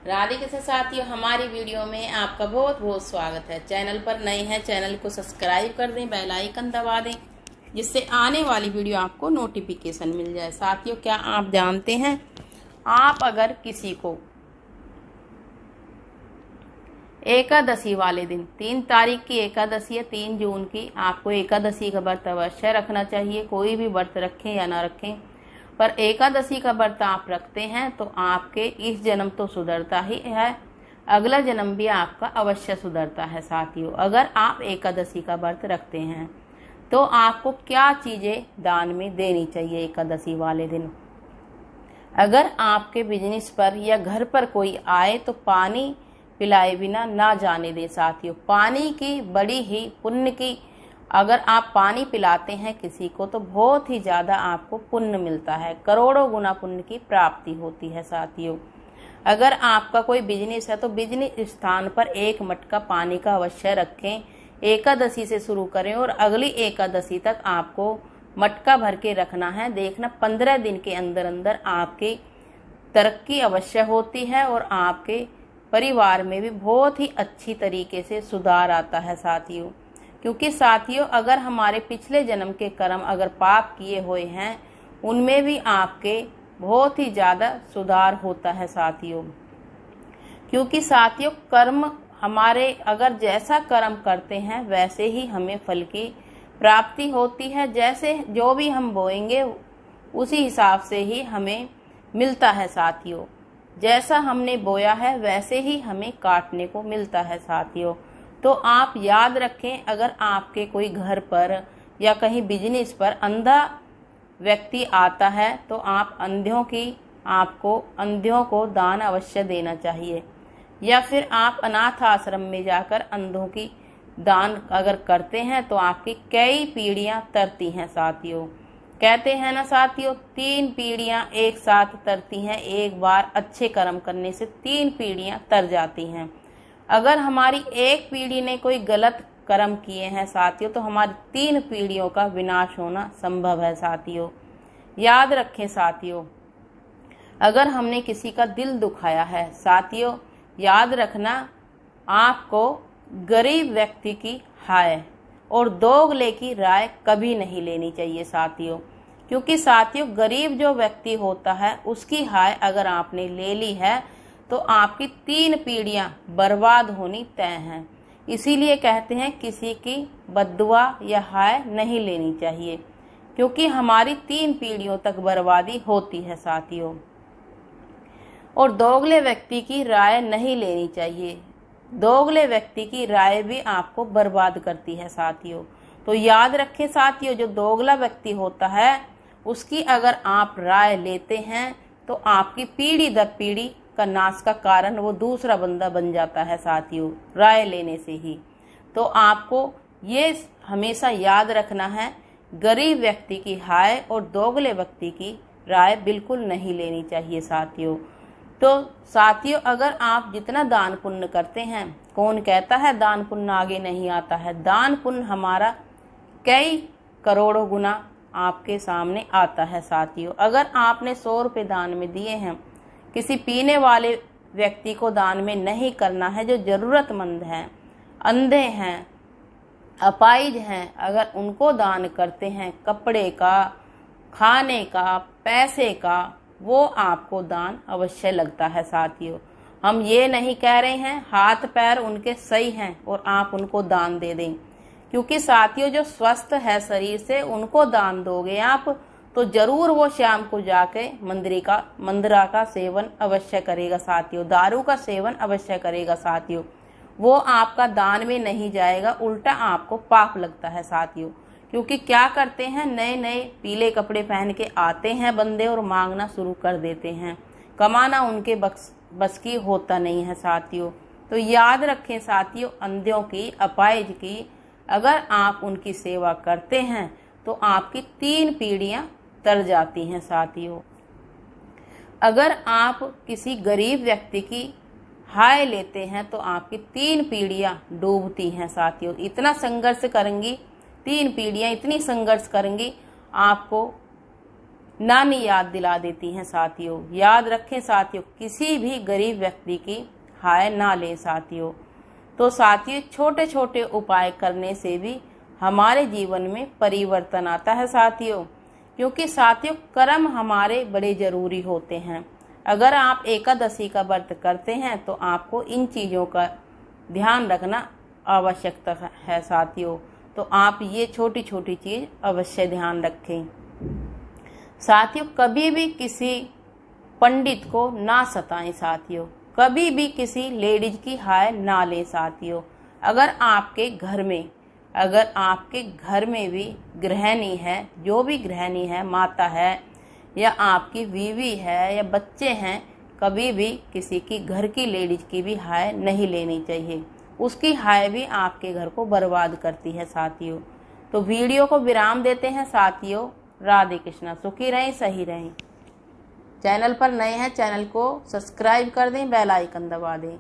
राधे कृष्ण साथियों, हमारी वीडियो में आपका बहुत बहुत स्वागत है। चैनल पर नए हैं, चैनल को सब्सक्राइब कर दें, बेल आइकन दबा दें, जिससे आने वाली वीडियो आपको नोटिफिकेशन मिल जाए। साथियों, क्या आप जानते हैं, आप अगर किसी को एकादशी वाले दिन 3 तारीख की एकादशी है, 3 जून की, आपको एकादशी का व्रत अवश्य रखना चाहिए। कोई भी व्रत रखें या ना रखें, पर एकादशी का व्रत आप रखते हैं तो आपके इस जन्म तो सुधरता ही है, अगला जन्म भी आपका अवश्य सुधरता है। साथियों, अगर आप एकादशी का व्रत रखते हैं तो आपको क्या चीजें दान में देनी चाहिए एकादशी वाले दिन। अगर आपके बिजनेस पर या घर पर कोई आए तो पानी पिलाए बिना ना जाने दे। साथियों, पानी की बड़ी ही पुण्य की, अगर आप पानी पिलाते हैं किसी को तो बहुत ही ज्यादा आपको पुण्य मिलता है, करोड़ों गुना पुण्य की प्राप्ति होती है। साथियों, अगर आपका कोई बिजनेस है तो बिजनेस स्थान पर 1 मटका पानी का अवश्य रखें। एकादशी से शुरू करें और अगली एकादशी तक आपको मटका भर के रखना है। देखना 15 दिन के अंदर अंदर आपकी तरक्की अवश्य होती है और आपके परिवार में भी बहुत ही अच्छी तरीके से सुधार आता है। साथियों, क्योंकि साथियों, अगर हमारे पिछले जन्म के कर्म अगर पाप किए हुए हैं, उनमें भी आपके बहुत ही ज्यादा सुधार होता है। साथियों, क्योंकि साथियों, कर्म हमारे अगर जैसा कर्म करते हैं वैसे ही हमें फल की प्राप्ति होती है। जैसे जो भी हम बोएंगे उसी हिसाब से ही हमें मिलता है। साथियों, जैसा हमने बोया है वैसे ही हमें काटने को मिलता है। साथियों, तो आप याद रखें, अगर आपके कोई घर पर या कहीं बिजनेस पर अंधा व्यक्ति आता है तो आपको अंधों को दान अवश्य देना चाहिए, या फिर आप अनाथ आश्रम में जाकर अंधों की दान अगर करते हैं तो आपकी कई पीढ़ियां तरती हैं। साथियों, कहते हैं ना साथियों, 3 पीढ़ियां एक साथ तरती हैं। एक बार अच्छे कर्म करने से 3 पीढ़ियां तर जाती हैं। अगर हमारी एक पीढ़ी ने कोई गलत कर्म किए हैं साथियों, तो हमारी 3 पीढ़ियों का विनाश होना संभव है। साथियों, याद रखें साथियों, अगर हमने किसी का दिल दुखाया है, साथियों याद रखना, आपको गरीब व्यक्ति की हाय और दोगले की राय कभी नहीं लेनी चाहिए। साथियों, क्योंकि साथियों, गरीब जो व्यक्ति होता है उसकी हाय अगर आपने ले ली है तो आपकी 3 पीढ़ियां बर्बाद होनी तय हैं। इसीलिए कहते हैं किसी की बद्दुआ या हाय नहीं लेनी चाहिए, क्योंकि हमारी 3 पीढ़ियों तक बर्बादी होती है। साथियों, और दोगले व्यक्ति की राय नहीं लेनी चाहिए। दोगले व्यक्ति की राय भी आपको बर्बाद करती है। साथियों, तो याद रखें साथियों, जो दोगला व्यक्ति होता है उसकी अगर आप राय लेते हैं तो आपकी पीढ़ी दर पीढ़ी का नाश का कारण वो दूसरा बंदा बन जाता है। साथियों, राय लेने से ही तो आपको ये हमेशा याद रखना है, गरीब व्यक्ति की हाय और दोगले व्यक्ति की राय बिल्कुल नहीं लेनी चाहिए। साथियों, तो साथियों, अगर आप जितना दान पुण्य करते हैं, कौन कहता है दान पुण्य आगे नहीं आता है, दान पुण्य हमारा कई करोड़ों गुना आपके सामने आता है। साथियों, अगर आपने 100 रुपये दान में दिए हैं, किसी पीने वाले व्यक्ति को दान में नहीं करना है, जो जरूरतमंद हैं, अंधे हैं, अपाहिज हैं, अगर उनको दान करते हैं कपड़े का, खाने का, पैसे का, वो आपको दान अवश्य लगता है। साथियों, हम ये नहीं कह रहे हैं हाथ पैर उनके सही हैं और आप उनको दान दे दें, क्योंकि साथियों, जो स्वस्थ है शरीर से उनको दान दोगे आप तो जरूर वो शाम को जाके मंदिरा का सेवन अवश्य करेगा। साथियों, दारू का सेवन अवश्य करेगा। साथियों, वो आपका दान में नहीं जाएगा, उल्टा आपको पाप लगता है। साथियों, क्योंकि क्या करते हैं, नए नए पीले कपड़े पहन के आते हैं बंदे और मांगना शुरू कर देते हैं, कमाना उनके बस की होता नहीं है। साथियों, तो याद रखें साथियों, अंधों की, अपाहिज की अगर आप उनकी सेवा करते हैं तो आपकी 3 पीढ़ियां तर जाती हैं। साथियों, अगर आप किसी गरीब व्यक्ति की हाय लेते हैं तो आपकी 3 पीढ़ियां डूबती हैं। साथियों, इतना संघर्ष करेंगी, 3 पीढ़ियां इतनी संघर्ष करेंगी, आपको नानी याद दिला देती हैं साथियों। याद रखें साथियों, किसी भी गरीब व्यक्ति की हाय ना लें साथियों। तो साथियों, छोटे छोटे उपाय करने से भी हमारे जीवन में परिवर्तन आता है साथियों, क्योंकि साथियों कर्म हमारे बड़े जरूरी होते हैं। अगर आप एकादशी का व्रत करते हैं तो आपको इन चीज़ों का ध्यान रखना आवश्यकता है साथियों। तो आप ये छोटी छोटी चीज़ अवश्य ध्यान रखें साथियों। कभी भी किसी पंडित को ना सताएं साथियों, कभी भी किसी लेडीज की हाय ना लें साथियों। अगर आपके घर में भी गृहिणी है, जो भी गृहिणी है, माता है या आपकी बीवी है या बच्चे हैं, कभी भी किसी की घर की लेडीज की भी हाय नहीं लेनी चाहिए। उसकी हाय भी आपके घर को बर्बाद करती है साथियों। तो वीडियो को विराम देते हैं साथियों। राधे कृष्णा। सुखी रहें, सही रहें। चैनल पर नए हैं, चैनल को सब्सक्राइब कर दें, बेल आइकन दबा दें।